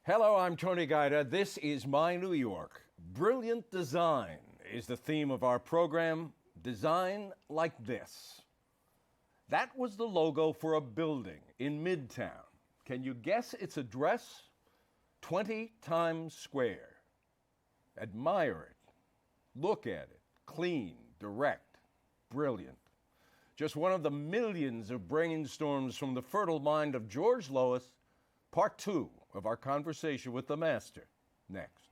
Hello, I'm Tony Guida. This is My New York. Brilliant design is the theme of our program, Design Like This. That was the logo for a building in Midtown. Can you guess its address? 20 Times Square. Admire it. Look at it. Clean, direct, brilliant. Just one of the millions of brainstorms from the fertile mind of George Lois. Part 2 of our conversation with the master. Next.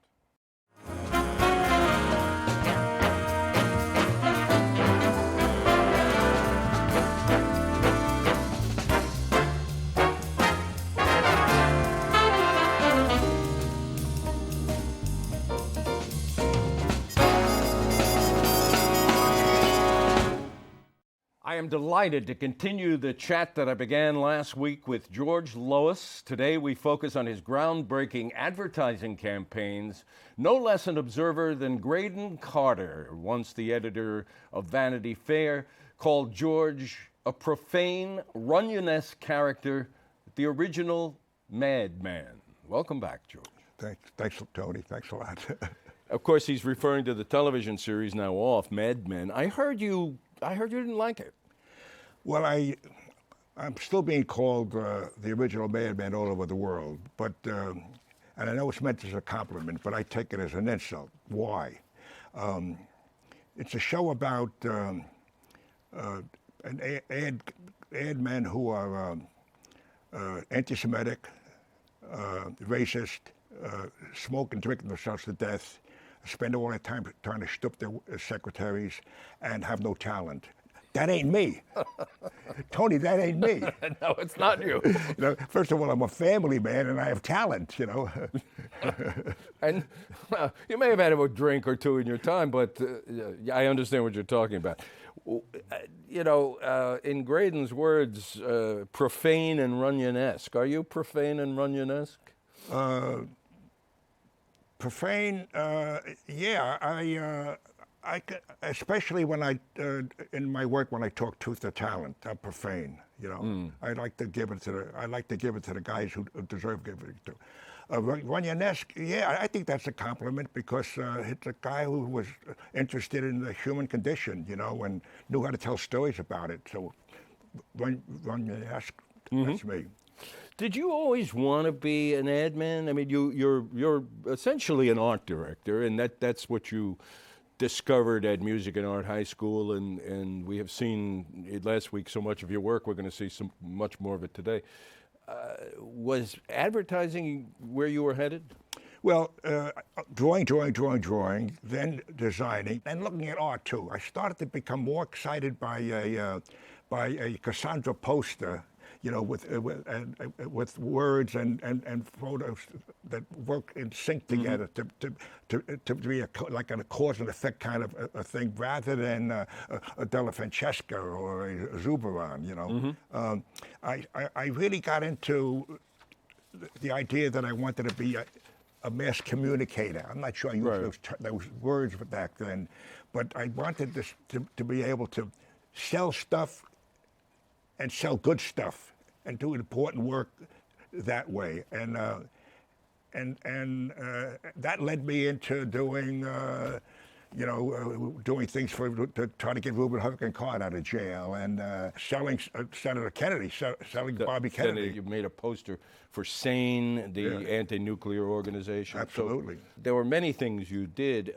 I am delighted to continue the chat that I began last week with George Lois. Today we focus on his groundbreaking advertising campaigns. No less an observer than Graydon Carter, once the editor of Vanity Fair, called George a profane, Runyon-esque character, the original madman. Welcome back, George. Thanks, Tony. Thanks a lot. Of course, he's referring to the television series now off, Mad Men. I heard you didn't like it. Well, I'm still being called the original madman all over the world, but and I know it's meant as a compliment, but I take it as an insult. Why? It's a show about ad men who are anti-Semitic, racist, smoke and drinking themselves to death, spend all their time trying to shtup their secretaries, and have no talent. That ain't me. Tony, that ain't me. No, it's not you. First of all, I'm a family man and I have talent, And you may have had a drink or two in your time, but I understand what you're talking about. In Graydon's words, profane and Runyon-esque. Are you profane and Runyon-esque? Profane, yeah. I especially when in my work when I talk truth to talent, I'm profane. I like to give it to the guys who deserve giving it to. Runyon-esque, yeah, I think that's a compliment because it's a guy who was interested in the human condition, and knew how to tell stories about it. So Runyon-esque, that's me. Did you always want to be an ad man? I mean, you're essentially an art director, and that's what you discovered at Music and Art High School, and we have seen it last week so much of your work. We're going to see much more of it today. Was advertising where you were headed? Well, drawing, then designing, and looking at art too. I started to become more excited by a Cassandra poster, with words and photos that work in sync together to be like a cause and effect kind of a thing, rather than a Della Francesca or a Zubran. I really got into the idea that I wanted to be a mass communicator. I'm not sure I used those words back then, but I wanted this to be able to sell stuff and sell good stuff and do important work that way. And that led me into doing, doing things to try to get Reuben Hurricane Card out of jail, and selling Senator Kennedy, selling Bobby Kennedy. You made a poster for SANE, the anti-nuclear organization. Absolutely. So there were many things you did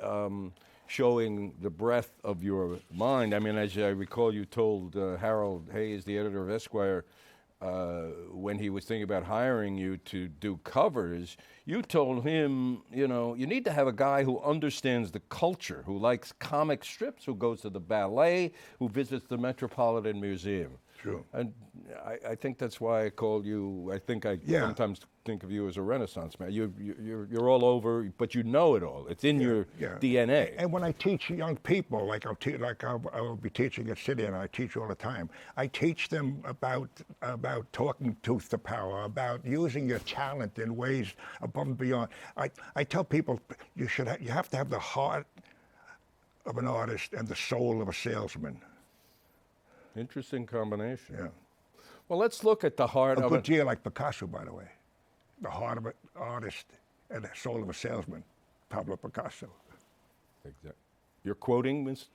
showing the breadth of your mind. I mean, as I recall, you told Harold Hayes, the editor of Esquire, when he was thinking about hiring you to do covers, you told him, you need to have a guy who understands the culture, who likes comic strips, who goes to the ballet, who visits the Metropolitan Museum. Sure. And I think that's why I called you. I think I sometimes think of you as a Renaissance man. You're all over, but you know it all. It's in your DNA. And when I teach young people, like I'll be teaching at City, and I teach all the time. I teach them about talking truth to power, about using your talent in ways above and beyond. I tell people you have to have the heart of an artist and the soul of a salesman. Interesting combination. Yeah. Well, let's look at the heart of a good deal like Picasso, by the way. the heart of an artist and the soul of a salesman, Pablo Picasso. Exactly. You're quoting, Miss?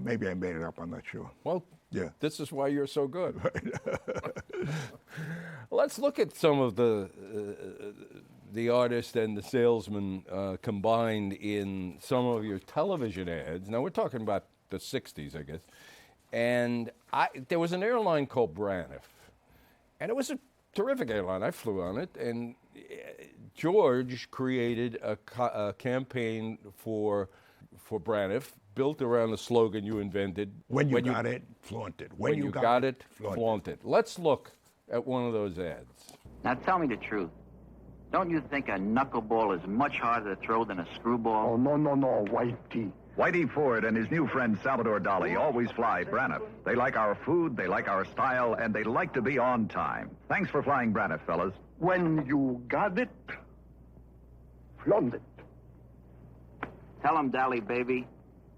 Maybe I made it up, I'm not sure. Well, yeah. This is why you're so good. Let's look at some of the artist and the salesman combined in some of your television ads. Now, we're talking about the 60s, I guess. And there was an airline called Braniff. And it was a terrific airline. I flew on it. And George created a campaign for Braniff, built around the slogan you invented. When you got it, flaunt it. When you got it, flaunt it. Let's look at one of those ads. Now tell me the truth. Don't you think a knuckleball is much harder to throw than a screwball? Oh, no, Whitey. Whitey Ford and his new friend Salvador Dalí always fly Braniff. They like our food, they like our style, and they like to be on time. Thanks for flying Braniff, fellas. When you got it, flaunt it. Tell him, Dalí, baby.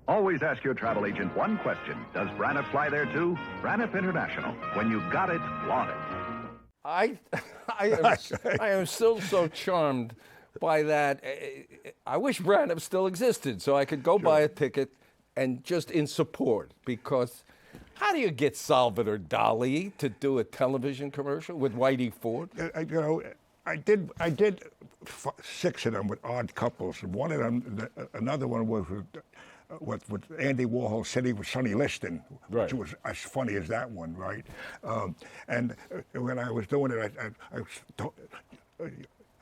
Always ask your travel agent one question. Does Braniff fly there too? Braniff International. When you got it, flaunt it. I am still so charmed by that. I wish Braniff still existed so I could go buy a ticket and just in support, because how do you get Salvador Dalí to do a television commercial with Whitey Ford? I did 6 of them with odd couples. One of them, another one was with Andy Warhol said he was Sonny Liston, right, which was as funny as that one, right? And when I was doing it,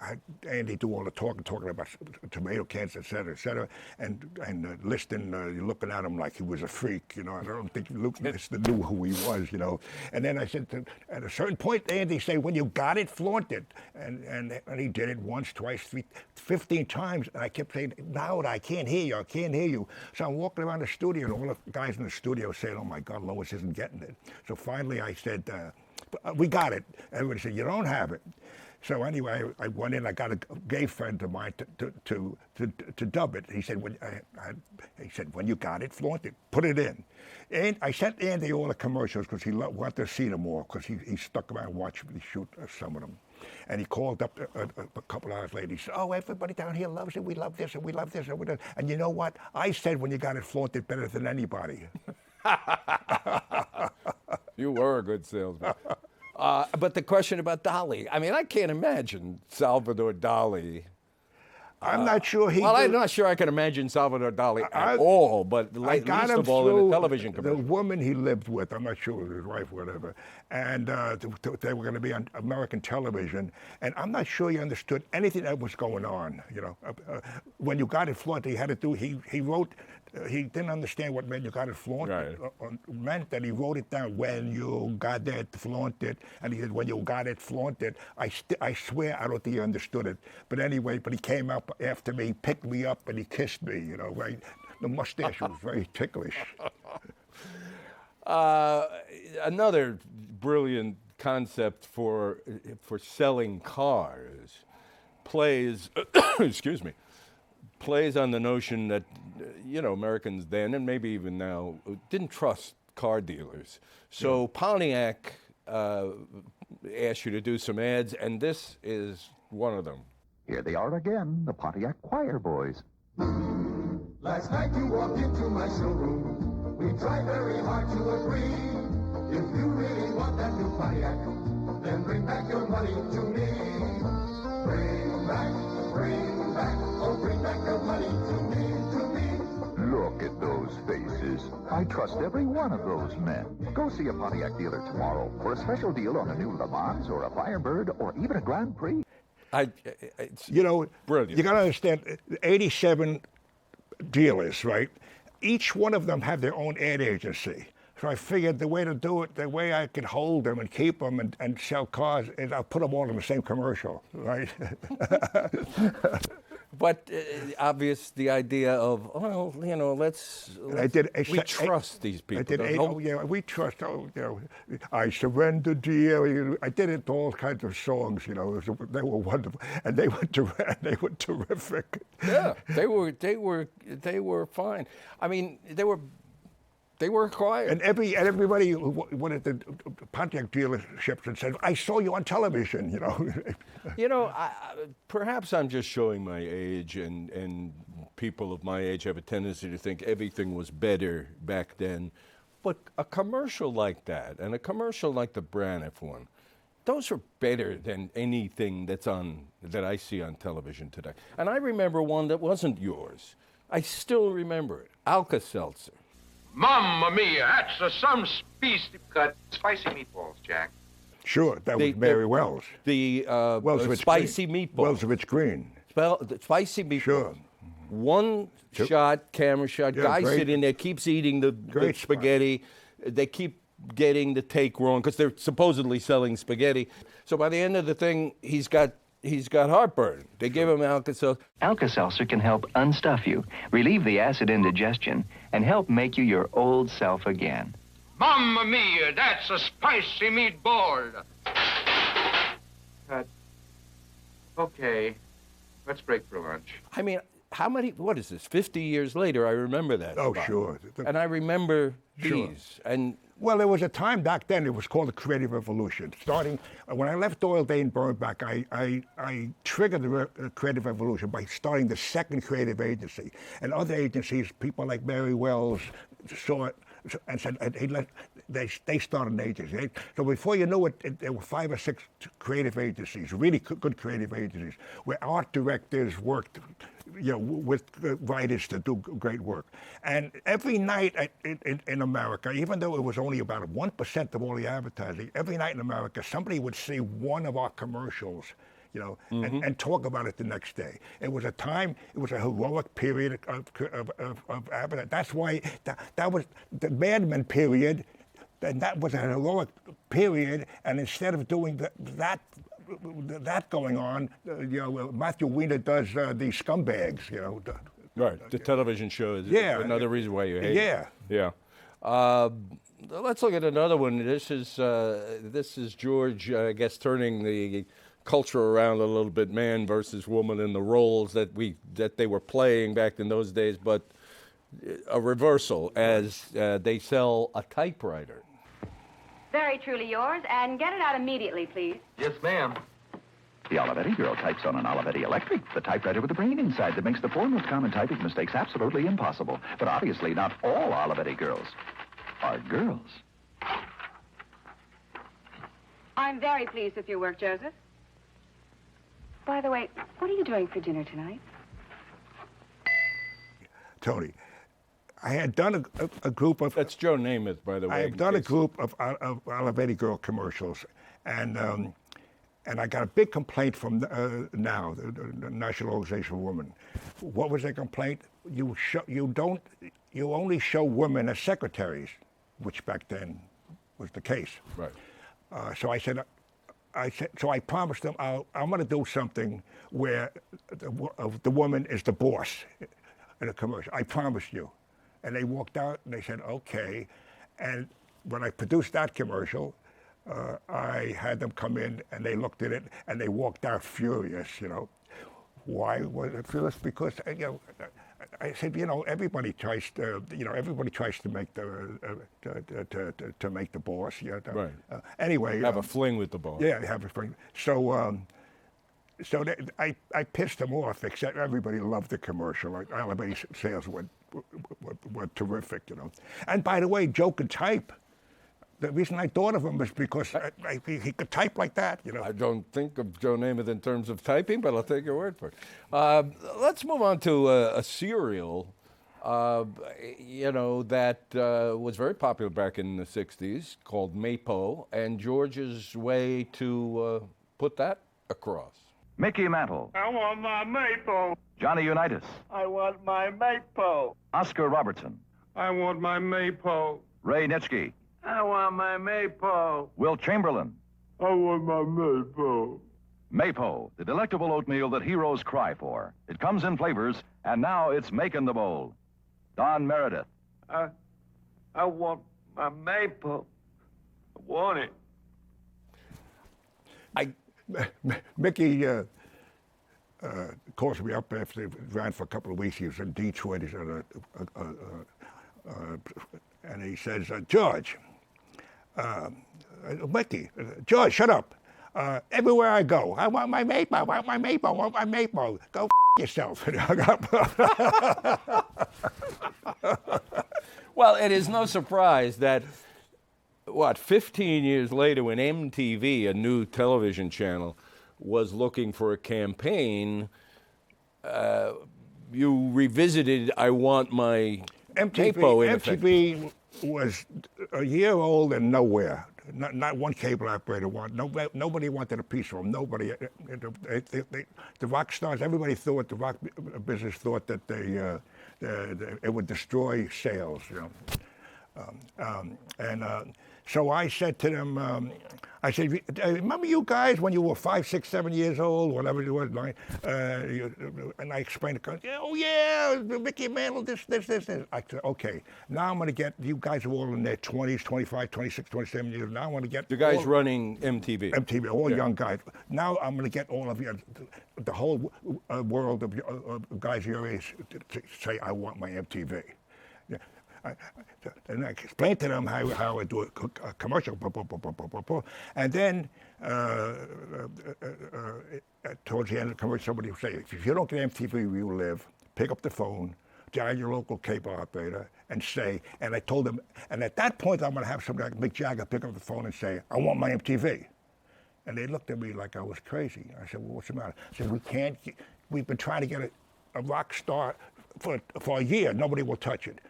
I had Andy do all the talking about tomato cans, et cetera, and Liston, you're looking at him like he was a freak, you know. I don't think Liston knew who he was, you know. And then I said, at a certain point, Andy said, when you got it, flaunt it. And he did it once, twice, 15 times. And I kept saying, loud, I can't hear you. So I'm walking around the studio, and all the guys in the studio saying, oh my God, Lois isn't getting it. So finally I said, we got it. Everybody said, you don't have it. So anyway, I went in. I got a gay friend of mine to dub it. He said, when you got it, flaunt it, put it in. And I sent Andy all the commercials because he wanted to see them all, because he stuck around and watched me shoot some of them. And he called up a couple hours later. He said, oh, everybody down here loves it. We love this and we love this. And you know what? I said, when you got it, flaunt it better than anybody. You were a good salesman. But the question about Dalí, I mean, I can't imagine Salvador Dalí. I'm not sure he. Well, I'm not sure I can imagine Salvador Dalí at all, but least of all in a television commercial. The woman he lived with, I'm not sure it was his wife or whatever, and they were going to be on American television, and I'm not sure he understood anything that was going on. You know, when you got it flaunt, he had to do. He wrote. He didn't understand what when you got it flaunt meant, that he wrote it down. When you got it, flaunt it. And he said, when you got it, flaunt it. I swear I don't think he understood it. But anyway, he came up after me, picked me up, and he kissed me, you know, right? The mustache was very ticklish. Another brilliant concept for selling cars plays, excuse me, plays on the notion that, Americans then, and maybe even now, didn't trust car dealers. So Pontiac asked you to do some ads, and this is one of them. Here they are again, the Pontiac Choir Boys. Last night you walked into my showroom. We tried very hard to agree. If you really want that new Pontiac, then bring back your money to me. Bring back, oh, bring back your money to me. Look at those faces. I trust every one of those men. Go see a Pontiac dealer tomorrow for a special deal on a new Le Mans or a Firebird or even a Grand Prix. Brilliant. You got to understand, 87 dealers, right? Each one of them had their own ad agency. So I figured the way to do it, the way I could hold them and keep them and sell cars, is I'll put them all in the same commercial, right? But obvious, the idea of, we trust these people. We trust, I surrender, dear. I did it to all kinds of songs, they were wonderful. And they were terrific. Yeah, they were fine. I mean, they They were quiet. And everybody who went at the Pontiac dealerships and said, "I saw you on television," you know. You know, perhaps I'm just showing my age, and people of my age have a tendency to think everything was better back then. But a commercial like that, and a commercial like the Braniff one, those are better than anything that I see on television today. And I remember one that wasn't yours. I still remember it. Alka-Seltzer. Mamma mia, that's some species. Got spicy meatballs, Jack. Sure, that was Mary Wells. The spicy meatballs. Welsovich Green. Spicy meatballs. Sure. One shot, camera shot. Yeah, guy great. sitting there, keeps eating the spaghetti. They keep getting the take wrong because they're supposedly selling spaghetti. So by the end of the thing, he's got heartburn. They give him Alka-Seltzer. Alka-Seltzer can help unstuff you, relieve the acid indigestion, and help make you your old self again. Mamma mia, that's a spicy meatball. Cut. Okay, let's break for lunch. I mean, what is this, 50 years later, I remember that. Oh, spot. sure. And I remember Sure. these. And Well, there was a time back then, it was called the Creative Revolution. Starting, when I left Doyle Day and Burnback, I triggered the Creative Revolution by starting the second creative agency. And other agencies, people like Mary Wells, saw it and said, they started an agency. So before you knew it, there were 5 or 6 creative agencies, really good creative agencies, where art directors worked, you know, with writers to do great work. And every night in America, even though it was only about 1% of all the advertising, every night in America, somebody would see one of our commercials, you know, and talk about it the next day. It was a heroic period of advertising. That's why that was the Mad Men period, and that was a heroic period, and instead of doing that going on, you know, Matthew Weiner does the Scumbags, you know. right, the television show is another reason why you hate it. Yeah. Let's look at another one. This is George, I guess, turning the culture around a little bit, man versus woman in the roles that they were playing back in those days, but a reversal as they sell a typewriter. Very truly yours, and get it out immediately, please. Yes, ma'am. The Olivetti girl types on an Olivetti Electric, the typewriter with the brain inside that makes the 4 most common typing mistakes absolutely impossible. But obviously not all Olivetti girls are girls. I'm very pleased with your work, Joseph. By the way, what are you doing for dinner tonight? Tony, I had done a group of... That's Joe Namath, by the way. I have done a group of Olivetti girl commercials, and I got a big complaint from NOW, the National Organization of Women. What was their complaint? You only show women as secretaries, which back then was the case. Right. So I promised them I'm going to do something where the woman is the boss in a commercial. I promise you. And they walked out and they said, okay. And when I produced that commercial, I had them come in and they looked at it and they walked out furious, you know. Why was it furious? Because, you know, I said, you know, everybody tries to make to make the boss. Yeah. Right. Anyway. Have a fling with the boss. Yeah, have a fling. So I pissed them off, except everybody loved the commercial. Like, Olivetti sales were terrific, you know. And by the way, Joe could type. The reason I thought of him was because he could type like that, you know. I don't think of Joe Namath in terms of typing, but I'll take your word for it. Let's move on to a serial, you know, that was very popular back in the 60s called Maypo, and George's way to put that across. Mickey Mantle. I want my maple. Johnny Unitas. I want my maple. Oscar Robertson. I want my maple. Ray Nitschke. I want my maple. Wilt Chamberlain. I want my maple. Maypo, the delectable oatmeal that heroes cry for. It comes in flavors, and now it's making the bowl. Don Meredith. I want my maple. I want it. Mickey calls me up after he ran for a couple of weeks. He was in Detroit. He's at and he says, George, Whitey, George, shut up. Everywhere I go, I want my maple, I want my maple, I want my maple. Go yourself. And he hung up. Well, it is no surprise that, 15 years later, when MTV, a new television channel, was looking for a campaign, you revisited I Want My Capo, in effect. MTV was a year old and nowhere. Not one cable operator wanted. Nobody wanted a piece of them. Nobody. The rock stars. Everybody thought the rock business thought that it would destroy sales. So I said to them, I said, remember you guys when you were 5, 6, 7 years old, whatever it was, and I explained it. Oh yeah, Mickey Mantle, this. I said, okay, now I'm going to get, you guys are all in their 20s, 25, 26, 27 years. Now I want to get the guys running MTV. MTV, all young guys. Now I'm going to get all of you, the whole world of guys your age to say, I want my MTV. And I explained to them how I do a commercial, and then towards the end of the commercial, somebody would say, if you don't get MTV where you live, pick up the phone, dial your local cable operator, and say, and I told them, and at that point I'm going to have somebody like Mick Jagger pick up the phone and say, I want my MTV. And they looked at me like I was crazy. I said, well, what's the matter? I said, we've been trying to get a rock star for a year, nobody will touch it.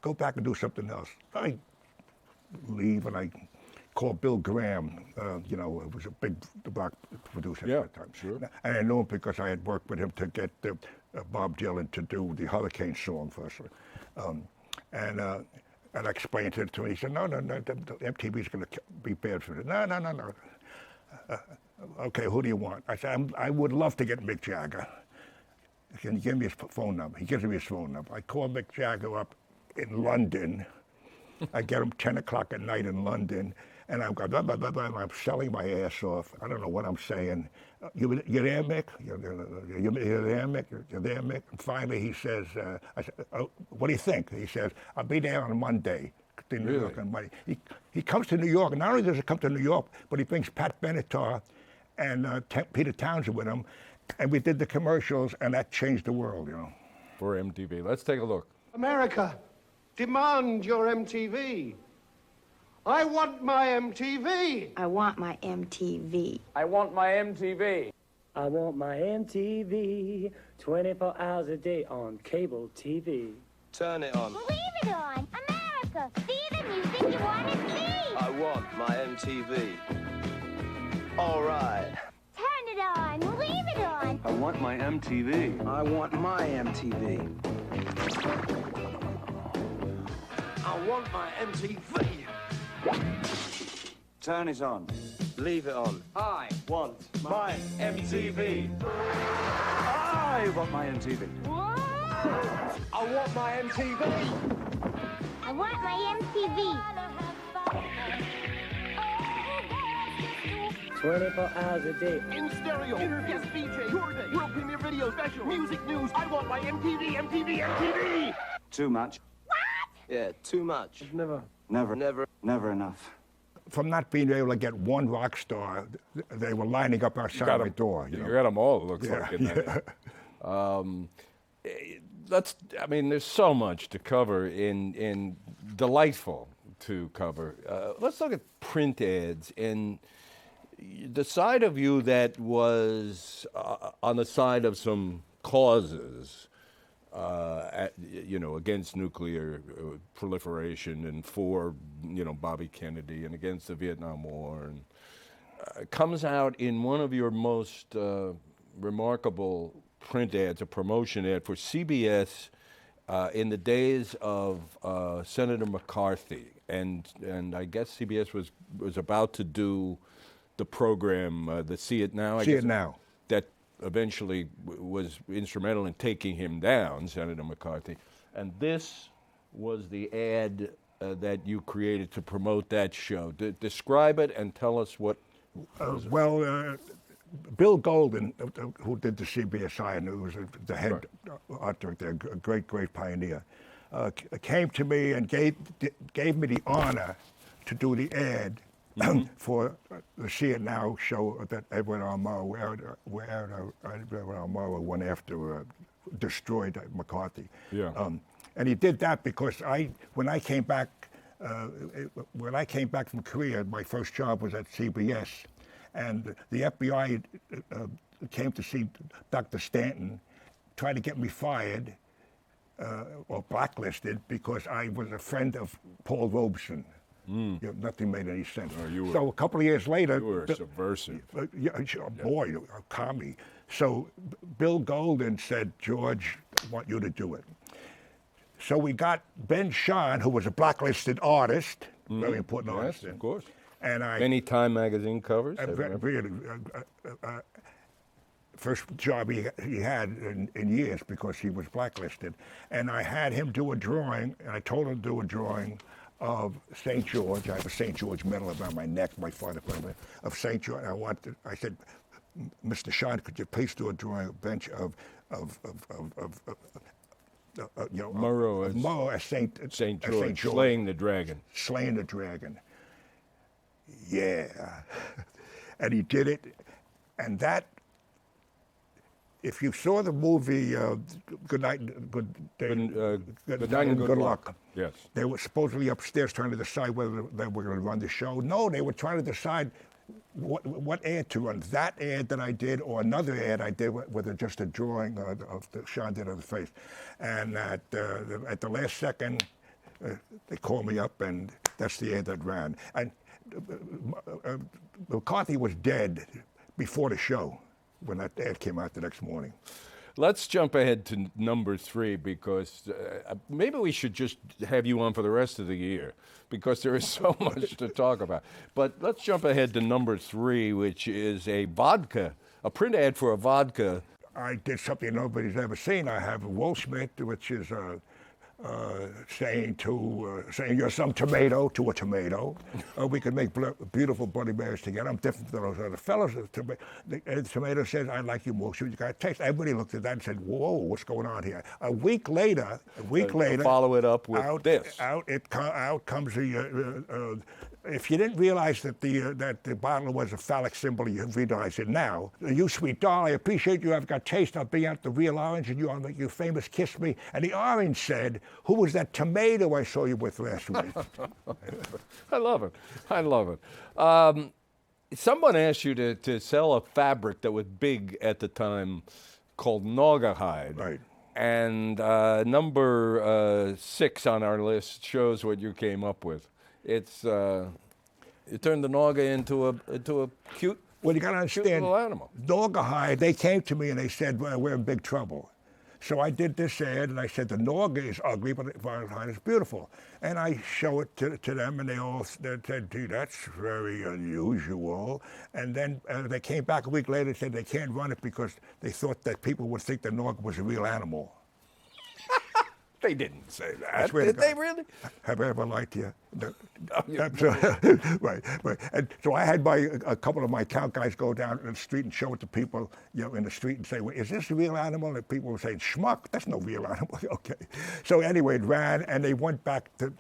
Go back and do something else. I leave and I call Bill Graham. It was a big rock producer at the time. Sure. And I knew him because I had worked with him to get Bob Dylan to do the Hurricane song for us. And I explained it to him. He said, no, MTV's going to be bad for it. No. Okay, who do you want? I said, I would love to get Mick Jagger. Can you give me his phone number? He gives me his phone number. I call Mick Jagger up in London. I get him 10 o'clock at night in London, and I'm going, blah, blah, blah, blah, and I'm selling my ass off. I don't know what I'm saying. You there, Mick? You're there, Mick? You're there, Mick? And finally he says, I said, oh, what do you think? He says, I'll be there on Monday. New York on Monday. He comes to New York, and not only does he come to New York, but he brings Pat Benatar and Peter Townsend with him, and we did the commercials, and that changed the world, For MTV. Let's take a look. America, demand your MTV. I want my MTV. I want my MTV. I want my MTV. I want my MTV 24 hours a day on cable TV. Turn it on. Leave it on. America, see the music you want to see. I want my MTV. All right. Turn it on. Leave it on. I want my MTV. I want my MTV. I want my MTV. Turn it on. Leave it on. I want my MTV. I want my MTV. I want my MTV. I want my MTV. 24 hours a day. In stereo. Interviews, BJ, your day, world premiere video special, music news. I want my MTV, MTV, MTV. Too much. What? Yeah, too much. Never enough. From not being able to get one rock star, they were lining up outside my door. You got them all, it looks like. There's so much to cover in delightful to cover. Let's look at print ads and the side of you that was on the side of some causes, against nuclear proliferation and for, Bobby Kennedy and against the Vietnam War, and comes out in one of your most remarkable print ads, a promotion ad for CBS in the days of Senator McCarthy, and I guess CBS was about to do the program, the See It Now. See It Now. That eventually was instrumental in taking him down, Senator McCarthy. And this was the ad that you created to promote that show. Describe it and tell us what. Bill Golden, who did the CBSI and who was the head art director, a great pioneer, came to me and gave me the honor to do the ad for the See It Now show that Edwin R. Murrow, where Edwin R. Murrow went after, destroyed McCarthy. Yeah. And he did that because when I came back from Korea, my first job was at CBS, and the FBI came to see Dr. Stanton, tried to get me fired or blacklisted because I was a friend of Paul Robeson. You know, nothing made any sense. So a couple of years later, you were subversive. Boy, a commie. So Bill Golden said, "George, I want you to do it." So we got Ben Shahn, who was a blacklisted artist, very important artist. Of course. And many Time magazine covers. Really, first job he had in years because he was blacklisted. And I had him do a drawing, and I told him to do a drawing of St. George. I have a St. George medal around my neck, my father put it of St. George. I said, Mr. Shahn, could you please do a drawing of Murrow as St. George, slaying the dragon. Slaying the dragon. Yeah. And he did it. And that, if you saw the movie Good Night and Good Luck. Yes. They were supposedly upstairs trying to decide whether they were going to run the show. No, they were trying to decide what ad to run. That ad that I did or another ad I did with just a drawing of the Sean did of the face. And at the last second, they called me up, and that's the ad that ran. And McCarthy was dead before the show when that ad came out the next morning. Let's jump ahead to number 3 because maybe we should just have you on for the rest of the year because there is so much to talk about. But let's jump ahead to number 3, which is a print ad for a vodka. I did something nobody's ever seen. I have Will Smith, which is saying you're some tomato to a tomato. We could make beautiful Bloody Marys together. I'm different than those other fellows. The tomato says, I like you more. You got to taste. Everybody looked at that and said, whoa, what's going on here? A week later, follow it up with this. Out comes the. If you didn't realize that the bottle was a phallic symbol, you realize it now. You sweet doll, I appreciate you. I've got taste. I'll bring out the real orange, and I'll make you famous. Kiss me. And the orange said, "Who was that tomato I saw you with last week?" I love it. Someone asked you to sell a fabric that was big at the time, called Naugahyde. Right. And number 6 on our list shows what you came up with. It's you turned the Nauga into a cute. Well, you got to understand, little animal. Naugahyde, they came to me and they said, well, we're in big trouble. So I did this ad and I said, the Nauga is ugly, but the Naugahyde is beautiful. And I show it to them, and they said, gee, that's very unusual. And then they came back a week later and said they can't run it because they thought that people would think the Nauga was a real animal. They didn't say that. Did they really? Have I ever lied to you? No. Right. And so I had a couple of my account guys go down the street and show it to people, in the street and say, well, is this a real animal? And people were saying, schmuck, that's no real animal. Okay. So anyway, it ran, and they went back to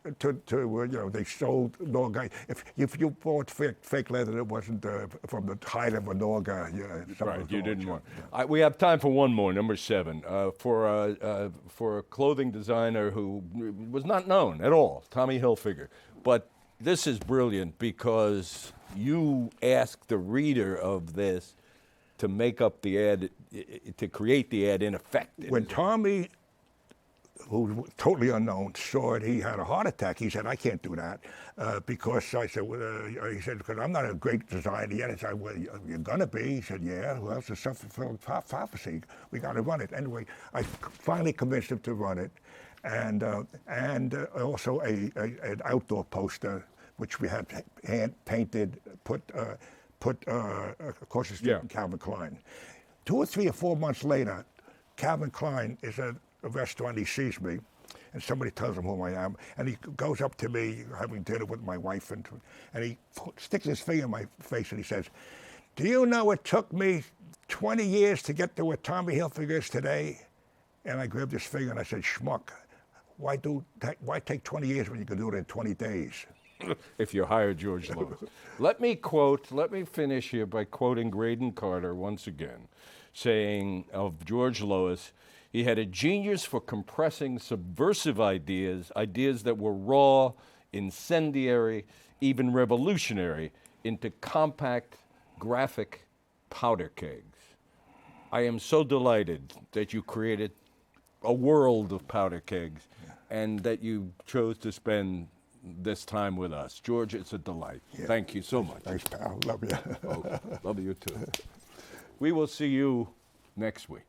they sold Nauga. If you bought fake leather that wasn't from the hide of a Nauga, right, you didn't want. We have time for one more, number 7, for a clothing designer who was not known at all, Tommy Hilfiger. But this is brilliant because you asked the reader of this to make up the ad, to create the ad in effect. When Tommy, who was totally unknown, saw it, he had a heart attack. He said, I can't do that because I said, he said, because I'm not a great designer yet. I said, well, you're going to be. He said, yeah, well, it's a self-fulfilling prophecy. We got to run it. Anyway, I finally convinced him to run it. And also an outdoor poster, which we had hand painted, put across the street in Calvin Klein. 2 or 3 or 4 months later, Calvin Klein is at a restaurant. He sees me, and somebody tells him who I am, and he goes up to me, having dinner with my wife, and he sticks his finger in my face, and he says, do you know it took me 20 years to get to where Tommy Hilfiger is today? And I grabbed his finger and I said, schmuck, why take 20 years when you can do it in 20 days? If you hire George Lois. Let me finish here by quoting Graydon Carter once again, saying of George Lois, he had a genius for compressing subversive ideas that were raw, incendiary, even revolutionary, into compact, graphic powder kegs. I am so delighted that you created a world of powder kegs and that you chose to spend this time with us. George, it's a delight. Yeah. Thank you so much. Thanks, pal. Love you. Oh, love you too. We will see you next week.